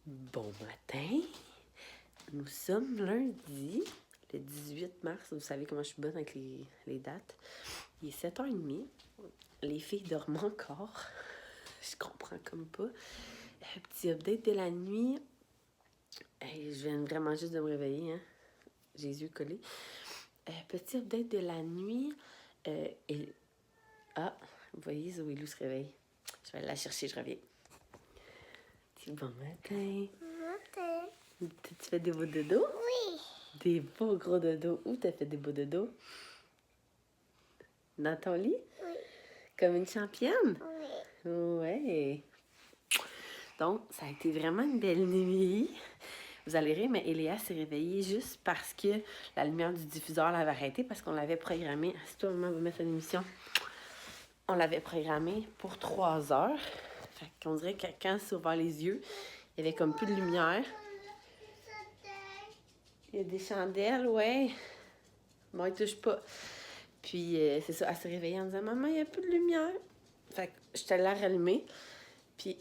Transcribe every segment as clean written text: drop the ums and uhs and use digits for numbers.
Bon matin, nous sommes lundi, le 18 mars. Vous savez comment je suis bonne avec les dates. Il est 7h30. Les filles dorment encore. Je comprends comme pas. Petit update de la nuit. Je viens vraiment juste de me réveiller. Hein? J'ai les yeux collés. Petit update de la nuit. Ah, vous voyez, Zoé Lou se réveille. Je vais aller la chercher, je reviens. Bon matin. Tu fais des beaux dodos? Oui. Des beaux gros dodos. Où t'as fait des beaux dodos? Dans ton lit? Oui. Comme une championne? Oui. Ouais. Donc, ça a été vraiment une belle nuit. Vous allez rire, mais Eléa s'est réveillée juste parce que la lumière du diffuseur l'avait arrêtée parce qu'on l'avait programmé. Assieds-toi, maman va mettre une émission. On l'avait programmé pour 3 heures. Fait qu'on dirait que quand elle s'est ouvert les yeux, il y avait comme plus de lumière. Il y a des chandelles, ouais. Bon, il touche pas. Puis, c'est ça, elle s'est réveillée en disant « Maman, il n'y a plus de lumière. » Fait que j'étais allée la rallumer. Puis,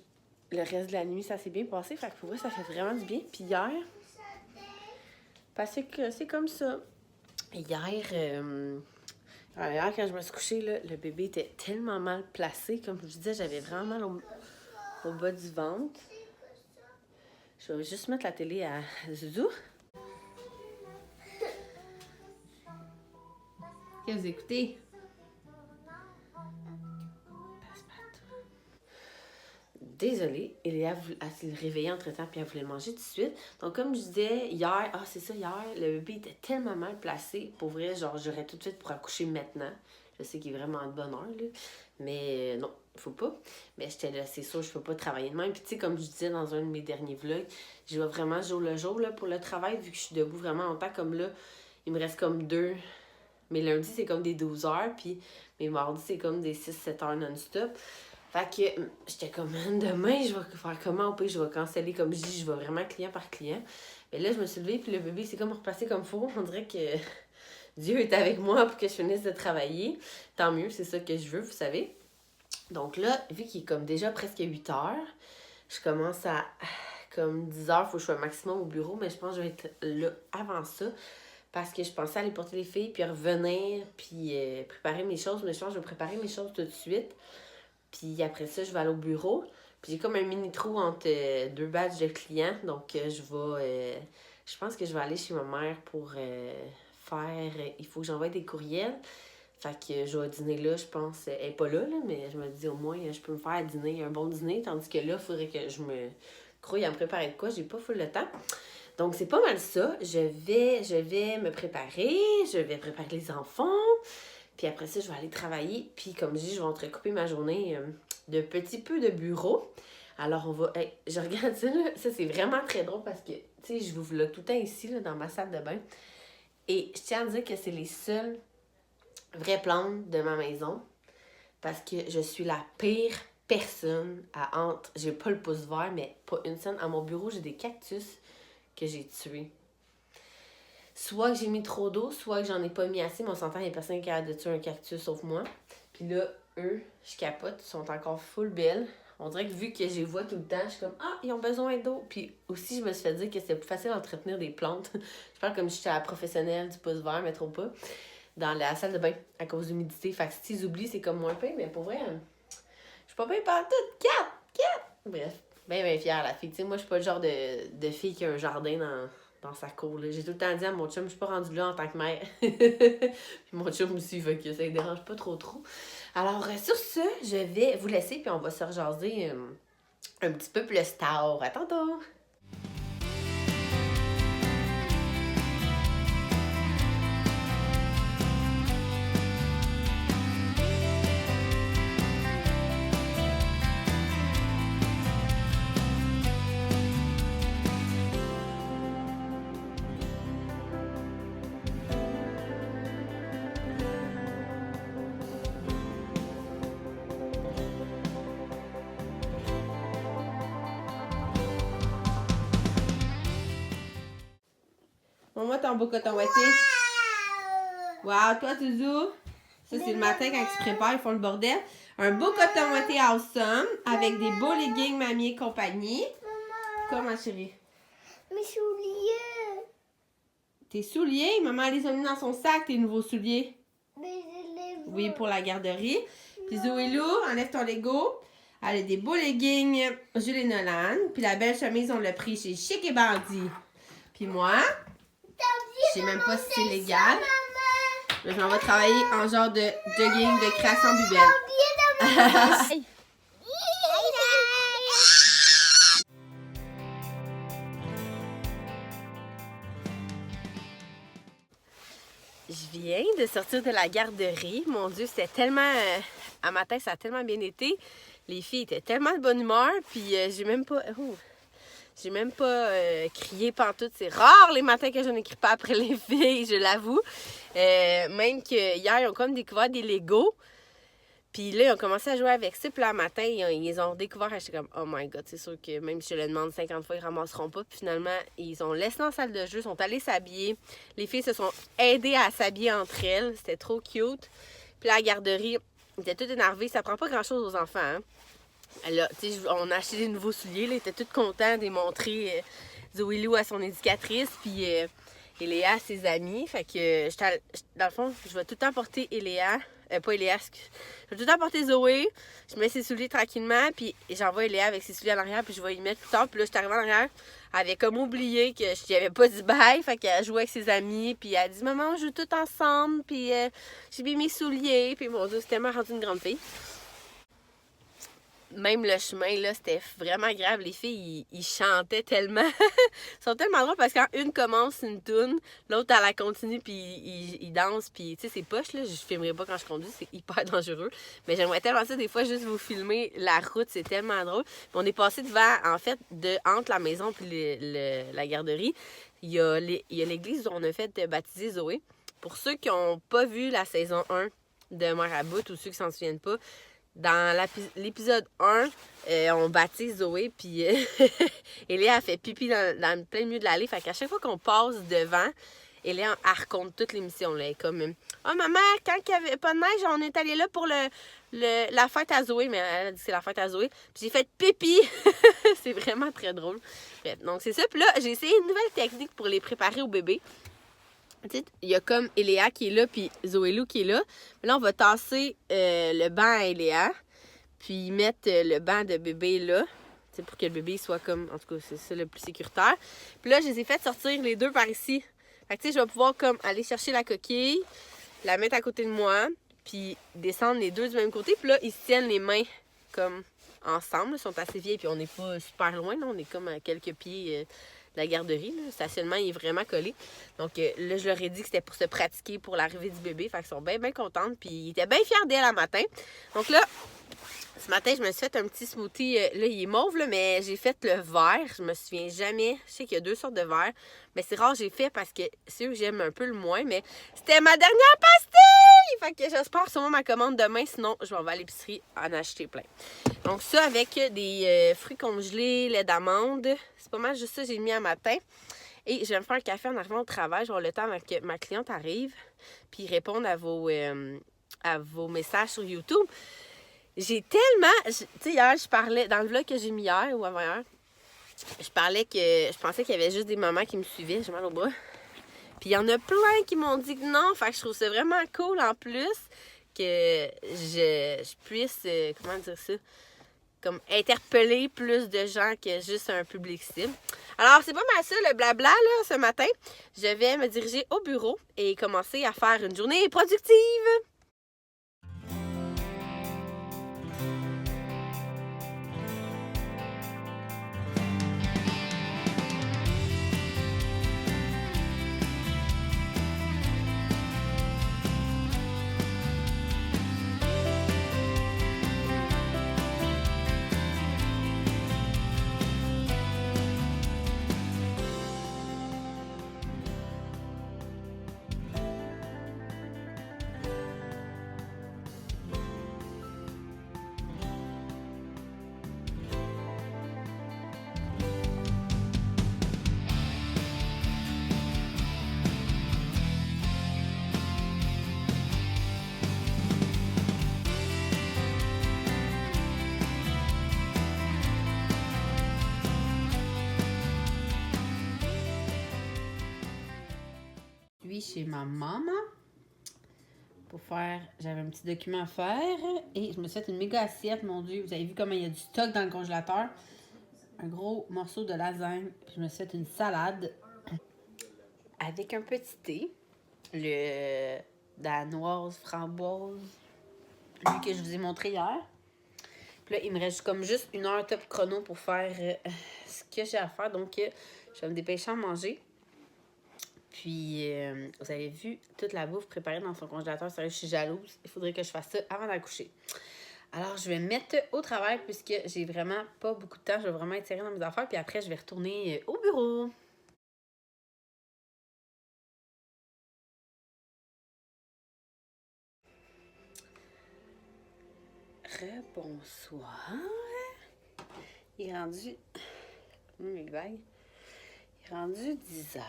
le reste de la nuit, ça s'est bien passé. Fait que pour vrai, ça fait vraiment du bien. Puis hier, parce que c'est comme ça. Hier, quand je me suis couchée, là, le bébé était tellement mal placé. Comme je vous disais, j'avais vraiment mal au bas du ventre. Je vais juste mettre la télé à Zouzou. Qu'est-ce que vous écoutez? Désolée, Eléa s'est réveillée entre-temps puis elle voulait manger tout de suite. Donc, comme je disais, hier, le bébé était tellement mal placé. Pour vrai, genre, j'aurais tout de suite pour accoucher maintenant. Je sais qu'il est vraiment de bonne heure, là. Mais non, faut pas. Mais j'étais là, c'est sûr, je peux pas travailler de même. Puis, tu sais, comme je disais dans un de mes derniers vlogs, je vais vraiment jour le jour, là, pour le travail, vu que je suis debout vraiment longtemps. Comme là, il me reste comme 2. Mes lundis, c'est comme des 12 heures. Puis, mes mardis, c'est comme des 6-7 heures non-stop. Fait que j'étais comme, demain, je vais faire comment? Au pire, je vais canceller, comme je dis, je vais vraiment client par client. Mais là, je me suis levée, puis le bébé s'est comme repassé comme faux. On dirait que Dieu est avec moi pour que je finisse de travailler. Tant mieux, c'est ça que je veux, vous savez. Donc là, vu qu'il est comme déjà presque 8 heures, je commence à, comme 10 heures, il faut que je sois au maximum au bureau, mais je pense que je vais être là avant ça. Parce que je pensais aller porter les filles, puis revenir, puis préparer mes choses. Mais je pense que je vais préparer mes choses tout de suite. Puis après ça, je vais aller au bureau. Puis j'ai comme un mini trou entre 2 badges de clients. Donc, je pense que je vais aller chez ma mère pour faire... il faut que j'envoie des courriels. Fait que je vais dîner là, je pense. Elle n'est pas là, mais je me dis au moins, je peux me faire dîner, un bon dîner. Tandis que là, il faudrait que je me grouille à me préparer de quoi. J'ai pas full le temps. Donc, c'est pas mal ça. Je vais me préparer. Je vais préparer les enfants. Puis après ça, je vais aller travailler. Puis comme je dis, je vais entrecouper ma journée de petit peu de bureau. Alors, on va... Hey, je regarde ça, là. Ça, c'est vraiment très drôle parce que, tu sais, je vous vlog tout le temps ici, là, dans ma salle de bain. Et je tiens à dire que c'est les seules vraies plantes de ma maison. Parce que je suis la pire personne à entre... J'ai pas le pouce vert, mais pas une scène. À mon bureau, j'ai des cactus que j'ai tués. Soit que j'ai mis trop d'eau, soit que j'en ai pas mis assez, mais on s'entend, il n'y a personne qui a de tuer un cactus sauf moi. Puis là, eux, je capote, ils sont encore full belles. On dirait que vu que je les vois tout le temps, je suis comme « Ah, ils ont besoin d'eau! » Puis aussi, je me suis fait dire que c'était plus facile d'entretenir des plantes. Je parle comme si j'étais la professionnelle du pouce vert, mais trop pas. Dans la salle de bain, à cause de l'humidité. Fait que si ils oublient, c'est comme moins pire, mais pour vrai, je suis pas bien partout. 4! Bref, bien fière la fille. Tu sais, moi, je suis pas le genre de fille qui a un jardin dans sa cour. Là. J'ai tout le temps dit à mon chum, je suis pas rendue là en tant que mère. Puis mon chum aussi, fait que ça ne dérange pas trop. Alors, sur ce, je vais vous laisser, puis on va se rejaser un petit peu plus tard. À tantôt! Montre-moi ton beau coton ouaté. Wow, toi, Touzou. Ça, c'est le matin quand ils se préparent, ils font le bordel. Un beau coton ouaté awesome avec des beaux leggings Mamie et compagnie. Quoi, ma chérie? Mes souliers. Tes souliers? Maman les a mis dans son sac, tes nouveaux souliers. Mais je les vois. Oui, pour la garderie. Puis Zoé Lou, enlève ton Lego. Elle a des beaux leggings Jules et Nolan. Puis la belle chemise, on l'a pris chez Chic et Bandit. Puis moi, je sais même pas si c'est légal. Mais je m'en vais travailler en genre de jogging de création bubelle. Je viens de sortir de la garderie. Mon Dieu, c'était tellement... à matin, ça a tellement bien été. Les filles étaient tellement de bonne humeur. Puis j'ai même pas... J'ai même pas crié pantoute. C'est rare les matins que je n'écris pas après les filles, je l'avoue. Même que hier, ils ont comme découvert des Legos. Puis là, ils ont commencé à jouer avec ça. Puis là, le matin, ils les ont découvert. Et j'étais comme, oh my God, c'est sûr que même si je le demande 50 fois, ils ramasseront pas. Puis finalement, ils ont laissé dans la salle de jeu, sont allés s'habiller. Les filles se sont aidées à s'habiller entre elles. C'était trop cute. Puis là, à la garderie, ils étaient toutes énervées. Ça prend pas grand-chose aux enfants, hein. Là, on a acheté des nouveaux souliers. Là, ils étaient tous contents de les montrer Zoé Lou à son éducatrice. Puis Eléa à ses amis. Fait que, dans le fond, je vais tout le temps porter Eléa. Pas Eléa, je vais tout le temps porter Zoé. Je mets ses souliers tranquillement. Puis j'envoie Eléa avec ses souliers en arrière. Puis je vais y mettre plus tard. Puis là, je suis arrivée en arrière. Elle avait comme oublié que je n'y avais pas dit bye. Fait qu'elle jouait avec ses amis. Puis elle a dit, maman, on joue tout ensemble. Puis j'ai mis mes souliers. Puis mon Dieu, c'était tellement rendu une grande fille. Même le chemin, là, c'était vraiment grave. Les filles, ils chantaient tellement. Ils sont tellement drôles parce que quand une commence une toune, l'autre, elle la continue, puis ils dansent. Puis, tu sais, c'est poche, là. Je filmerai pas quand je conduis, c'est hyper dangereux. Mais j'aimerais tellement ça, des fois, juste vous filmer la route. C'est tellement drôle. Puis on est passé devant, en fait, entre la maison et la garderie. Il y a l'église où on a fait baptiser Zoé. Pour ceux qui n'ont pas vu la saison 1 de Mère à bout ou ceux qui s'en souviennent pas, dans l'épisode 1, on baptise Zoé, puis Eléa a fait pipi dans le plein milieu de l'allée. Fait qu'à chaque fois qu'on passe devant, Eléa elle raconte toute l'émission. Là. Elle est comme, oh maman, quand il n'y avait pas de neige, on est allé là pour la fête à Zoé. Mais elle a dit que c'est la fête à Zoé. Puis j'ai fait pipi. C'est vraiment très drôle. Bref, donc c'est ça. Puis là, j'ai essayé une nouvelle technique pour les préparer au bébé. Il y a comme Eléa qui est là, puis Zoé Lou qui est là. Mais là, on va tasser le banc à Eléa, puis mettre le banc de bébé là, pour que le bébé soit comme, en tout cas, c'est ça le plus sécuritaire. Puis là, je les ai fait sortir les deux par ici. Fait que tu sais, je vais pouvoir comme aller chercher la coquille, la mettre à côté de moi, puis descendre les deux du même côté. Puis là, ils se tiennent les mains comme ensemble. Ils sont assez vieilles, puis on n'est pas super loin, là. On est comme à quelques pieds... la garderie, là. Le stationnement il est vraiment collé. Donc là, je leur ai dit que c'était pour se pratiquer pour l'arrivée du bébé. Fait qu'ils sont bien, bien contentes. Puis ils étaient bien fiers d'elle le matin. Donc là, ce matin, je me suis fait un petit smoothie. Là, il est mauve, là, mais j'ai fait le vert. Je me souviens jamais. Je sais qu'il y a 2 sortes de verre. Mais c'est rare, j'ai fait parce que c'est eux que j'aime un peu le moins. Mais c'était ma dernière pastille! Fait que j'espère recevoir ma commande demain. Sinon, je vais aller à l'épicerie en acheter plein. Donc ça, avec des fruits congelés, lait d'amande. C'est pas mal juste ça que j'ai mis un matin. Et je vais me faire un café en arrivant au travail. Je vais avoir le temps avant que ma cliente arrive. Puis répondre à vos messages sur YouTube. J'ai tellement... Tu sais, hier, je parlais... Dans le vlog que j'ai mis hier ou avant-hier, je parlais que... Je pensais qu'il y avait juste des mamans qui me suivaient. J'ai mal au bras. Puis il y en a plein qui m'ont dit que non. Fait que je trouve ça vraiment cool en plus que je puisse... comment dire ça? Comme interpeller plus de gens que juste un public cible. Alors, c'est pas mal ça, le blabla, là, ce matin. Je vais me diriger au bureau et commencer à faire une journée productive. chez ma maman pour faire... J'avais un petit document à faire et je me suis fait une méga assiette, mon Dieu. Vous avez vu comment il y a du stock dans le congélateur. Un gros morceau de lasagne. Puis je me suis fait une salade avec un petit thé. Le danoise framboise. Lui que je vous ai montré hier. Puis là, il me reste comme juste 1 heure top chrono pour faire ce que j'ai à faire. Donc, je vais me dépêcher à manger. Puis, vous avez vu toute la bouffe préparée dans son congélateur. Sérieux, je suis jalouse. Il faudrait que je fasse ça avant d'accoucher. Alors, je vais me mettre au travail puisque j'ai vraiment pas beaucoup de temps. Je vais vraiment être sérieux dans mes affaires. Puis après, je vais retourner au bureau. Rebonsoir. Il est rendu... il est rendu 10 heures.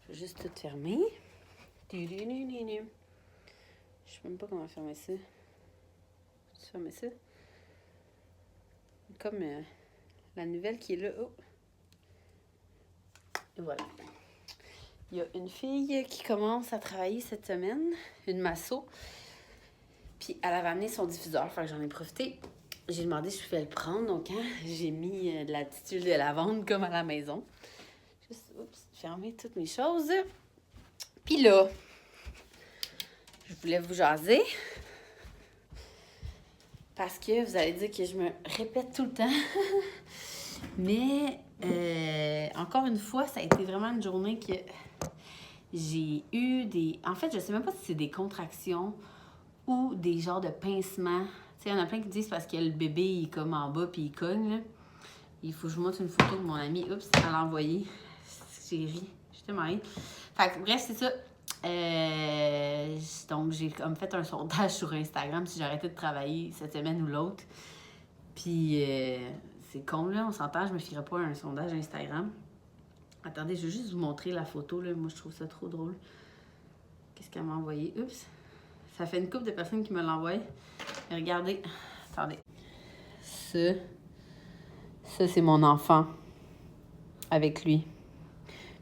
Je vais juste tout fermer. Je sais même pas comment fermer ça. Tu fermes ça? Comme la nouvelle qui est là. Oh. Et voilà. Il y a une fille qui commence à travailler cette semaine, une masso. Puis elle avait amené son diffuseur, fait que j'en ai profité. J'ai demandé si je pouvais le prendre, donc j'ai mis de la petite huile de lavande comme à la maison. Juste, fermer toutes mes choses. Puis là, je voulais vous jaser. Parce que vous allez dire que je me répète tout le temps. Mais, encore une fois, ça a été vraiment une journée que j'ai eu des... En fait, je sais même pas si c'est des contractions ou des genres de pincements. Tu sais, il y en a plein qui disent parce que le bébé, il est comme en bas puis il cogne, là. Il faut que je vous montre une photo de mon amie. Oups, elle l'a envoyée. J'ai ri. J'étais mariée. Fait que, bref, c'est ça. Donc, j'ai comme fait un sondage sur Instagram si j'arrêtais de travailler cette semaine ou l'autre. Puis, c'est con, là. On s'entend, je me fierais pas à un sondage Instagram. Attendez, je vais juste vous montrer la photo, là. Moi, je trouve ça trop drôle. Qu'est-ce qu'elle m'a envoyé? Oups. Ça fait une couple de personnes qui me l'envoient. Mais regardez. Attendez. Ça, c'est mon enfant. Avec lui.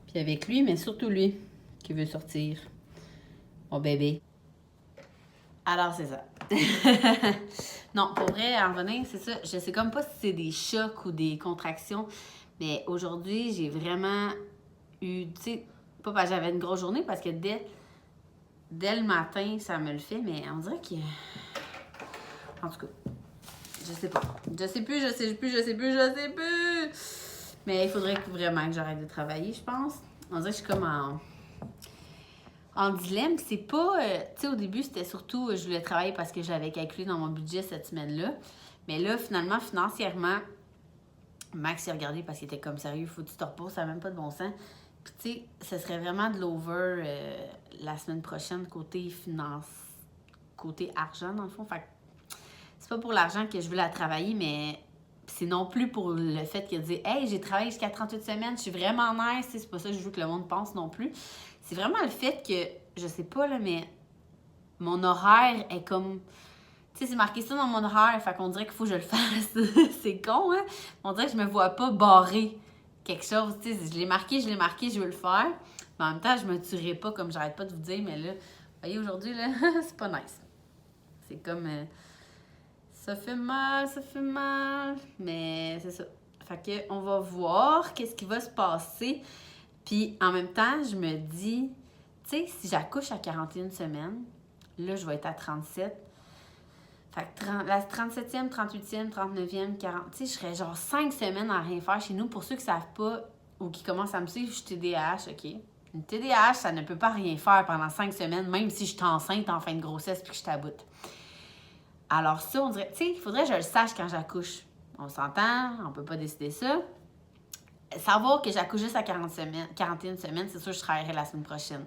Puis avec lui, mais surtout lui, qui veut sortir. Mon bébé. Alors, c'est ça. Non, pour vrai, en revenant, c'est ça. Je sais comme pas si c'est des chocs ou des contractions. Mais aujourd'hui, j'ai vraiment eu... Tu sais, pas parce que j'avais une grosse journée, parce que dès le matin, ça me le fait. Mais on dirait que... En tout cas, je sais pas. Je sais plus. Mais il faudrait vraiment que j'arrête de travailler, je pense. On dirait que je suis comme en dilemme. C'est pas... tu sais, au début, c'était surtout... je voulais travailler parce que j'avais calculé dans mon budget cette semaine-là. Mais là, finalement, financièrement, Max s'est regardé parce qu'il était comme sérieux. Faut que tu te reposes, ça n'a même pas de bon sens. Puis, tu sais, ce serait vraiment de l'over la semaine prochaine côté finance, côté argent, dans le fond. Fait que c'est pas pour l'argent que je veux la travailler, mais c'est non plus pour le fait qu'il dit « Hey, j'ai travaillé jusqu'à 38 semaines, je suis vraiment nice. » C'est pas ça que je veux que le monde pense non plus. C'est vraiment le fait que, je sais pas, là, mais mon horaire est comme... Tu sais, c'est marqué ça dans mon horaire, fait qu'on dirait qu'il faut que je le fasse. C'est con, hein? On dirait que je me vois pas barrer quelque chose. Tu sais, je l'ai marqué, je veux le faire. Mais en même temps, je me tuerai pas, comme j'arrête pas de vous dire. Mais là, vous voyez, aujourd'hui, là, c'est pas nice. C'est comme... ça fait mal. Mais c'est ça. Fait que on va voir qu'est-ce qui va se passer. Puis en même temps, je me dis, tu sais, si j'accouche à 41 semaines, là, je vais être à 37. Fait que la 37e, 38e, 39e, 40... Tu sais, je serais genre 5 semaines à rien faire chez nous. Pour ceux qui savent pas ou qui commencent à me suivre, je suis TDAH, OK? Une TDAH, ça ne peut pas rien faire pendant 5 semaines, même si je suis enceinte en fin de grossesse puis que je taboute. Alors ça, on dirait... Tu sais, il faudrait que je le sache quand j'accouche. On s'entend, on peut pas décider ça. Savoir que j'accouche juste à 41 semaines, c'est sûr que je travaillerai la semaine prochaine.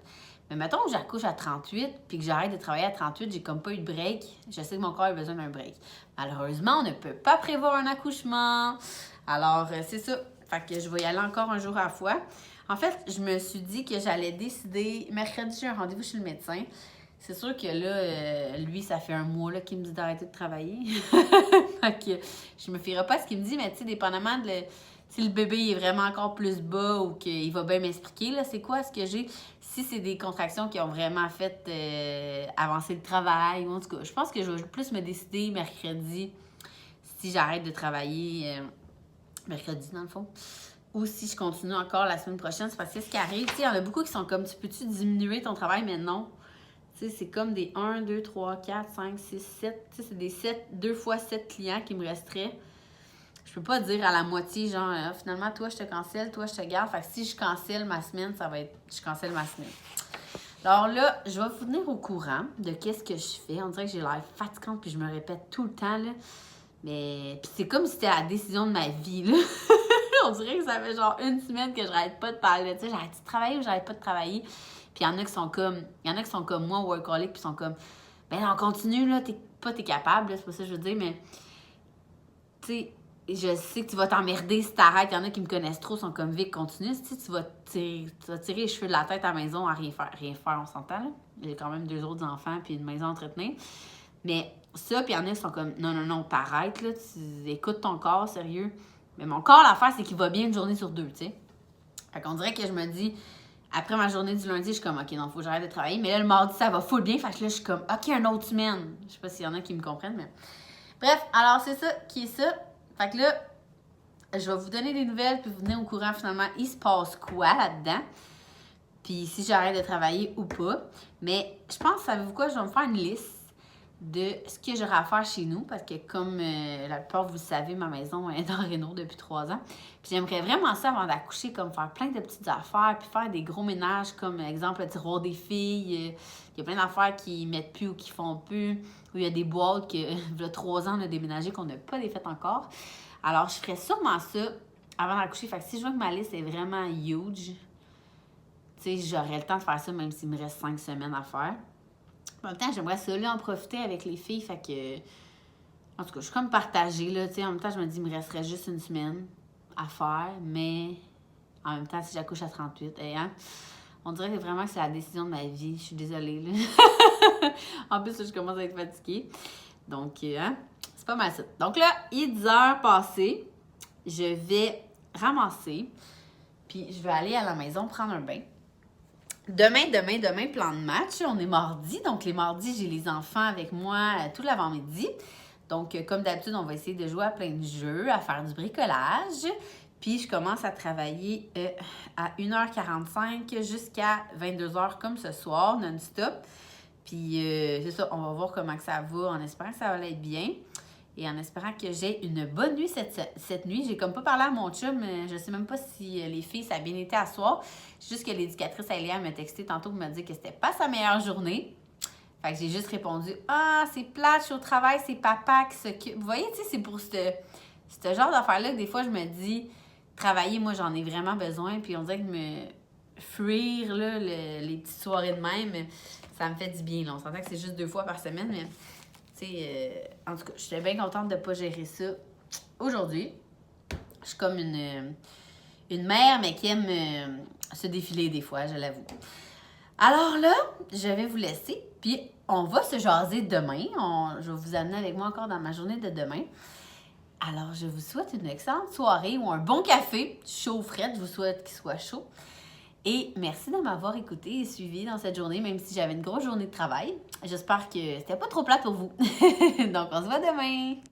Mais mettons que j'accouche à 38 puis que j'arrête de travailler à 38, j'ai comme pas eu de break. Je sais que mon corps a besoin d'un break. Malheureusement, on ne peut pas prévoir un accouchement. Alors, c'est ça. Fait que je vais y aller encore un jour à la fois. En fait, je me suis dit que j'allais décider... Mercredi, j'ai un rendez-vous chez le médecin. C'est sûr que là, lui, ça fait un mois là, qu'il me dit d'arrêter de travailler. Fait que je me fierai pas à ce qu'il me dit, mais tu sais, dépendamment de... si le bébé il est vraiment encore plus bas ou qu'il va bien m'expliquer, là, c'est quoi ce que j'ai. Si c'est des contractions qui ont vraiment fait avancer le travail, ou en tout cas, je pense que je vais plus me décider mercredi si j'arrête de travailler mercredi, dans le fond. Ou si je continue encore la semaine prochaine, c'est parce que ce qui arrive, tu sais, il y en a beaucoup qui sont comme, tu peux-tu diminuer ton travail, mais non. Tu sais, c'est comme des 1, 2, 3, 4, 5, 6, 7. Tu sais, c'est des 2 fois 7 clients qui me resteraient. Je peux pas dire à la moitié, genre, finalement, toi, je te cancelle, toi, je te garde. Fait que si je cancelle ma semaine, ça va être, je cancelle ma semaine. Alors là, je vais vous tenir au courant de qu'est-ce que je fais. On dirait que j'ai l'air fatigante puis je me répète tout le temps, là. Mais puis c'est comme si c'était la décision de ma vie, là. On dirait que ça fait genre une semaine que j'arrête pas de parler. Tu sais, j'arrête de travailler ou j'arrête pas de travailler. Puis il y en a qui sont comme moi, workaholic, puis sont comme, ben on continue, là, t'es capable, là, c'est pas ça que je veux dire, mais, tu sais, je sais que tu vas t'emmerder si t'arrêtes. Il y en a qui me connaissent trop, sont comme, Vic, continue, tu vas tirer les cheveux de la tête à la maison à rien faire. Rien faire, on s'entend, là. J'ai quand même 2 autres enfants, puis une maison à entretenir. Mais ça, puis il y en a qui sont comme, non, t'arrêtes, là, tu écoutes ton corps, sérieux. Mais mon corps, l'affaire, c'est qu'il va bien une journée sur 2, tu sais. Fait qu'on dirait que je me dis, après ma journée du lundi, je suis comme, OK, non, faut que j'arrête de travailler. Mais là, le mardi, ça va full bien. Fait que là, je suis comme, OK, une autre semaine. Je sais pas s'il y en a qui me comprennent, mais... Bref, alors c'est ça qui est ça. Fait que là, je vais vous donner des nouvelles, puis vous venir au courant, finalement, il se passe quoi là-dedans. Puis si j'arrête de travailler ou pas. Mais je pense, savez-vous quoi, je vais me faire une liste de ce que j'aurai à faire chez nous, parce que comme la plupart vous le savez, ma maison est dans Réno depuis 3 ans. Puis j'aimerais vraiment ça avant d'accoucher, comme faire plein de petites affaires, puis faire des gros ménages, comme exemple le tiroir des filles. Il y a plein d'affaires qui mettent plus ou qui font plus, où il y a des boîtes que, il y a 3 ans, on a déménagé, qu'on n'a pas défaites encore. Alors, je ferais sûrement ça avant d'accoucher. Fait que si je vois que ma liste est vraiment huge, tu sais, j'aurais le temps de faire ça, même s'il me reste 5 semaines à faire. En même temps, j'aimerais ça, là, en profiter avec les filles, fait que... En tout cas, je suis comme partagée, là, tu sais. En même temps, je me dis, il me resterait juste une semaine à faire, mais en même temps, si j'accouche à 38, hein, on dirait que vraiment que c'est la décision de ma vie. Je suis désolée, là. En plus, là, je commence à être fatiguée. Donc, hein, c'est pas mal ça. Donc là, il est 10 heures passées. Je vais ramasser, puis je vais aller à la maison prendre un bain. Demain, plan de match. On est mardi, donc les mardis, j'ai les enfants avec moi tout l'avant-midi. Donc, comme d'habitude, on va essayer de jouer à plein de jeux, à faire du bricolage. Puis, je commence à travailler à 1h45 jusqu'à 22h comme ce soir, non-stop. Puis, c'est ça, on va voir comment que ça va, en espérant que ça va aller bien. Et en espérant que j'ai une bonne nuit cette nuit. J'ai comme pas parlé à mon chum, je sais même pas si les filles, ça a bien été à soir. Juste que l'éducatrice Alia m'a texté tantôt pour me dire que c'était pas sa meilleure journée. Fait que j'ai juste répondu, ah, c'est plate, je suis au travail, c'est papa qui s'occupe. Vous voyez, tu sais, c'est pour ce genre d'affaires-là que des fois, je me dis, travailler, moi, j'en ai vraiment besoin. Puis on dirait que me fuir, là, les petites soirées de même, ça me fait du bien. Là. On s'entend que c'est juste 2 fois par semaine, mais... en tout cas, je suis bien contente de ne pas gérer ça aujourd'hui. Je suis comme une mère, mais qui aime se défiler des fois, je l'avoue. Alors là, je vais vous laisser, puis on va se jaser demain. Je vais vous amener avec moi encore dans ma journée de demain. Alors, je vous souhaite une excellente soirée ou un bon café, chaud ou frais, je vous souhaite qu'il soit chaud. Et merci de m'avoir écouté et suivi dans cette journée, même si j'avais une grosse journée de travail. J'espère que c'était pas trop plate pour vous. Donc, on se voit demain!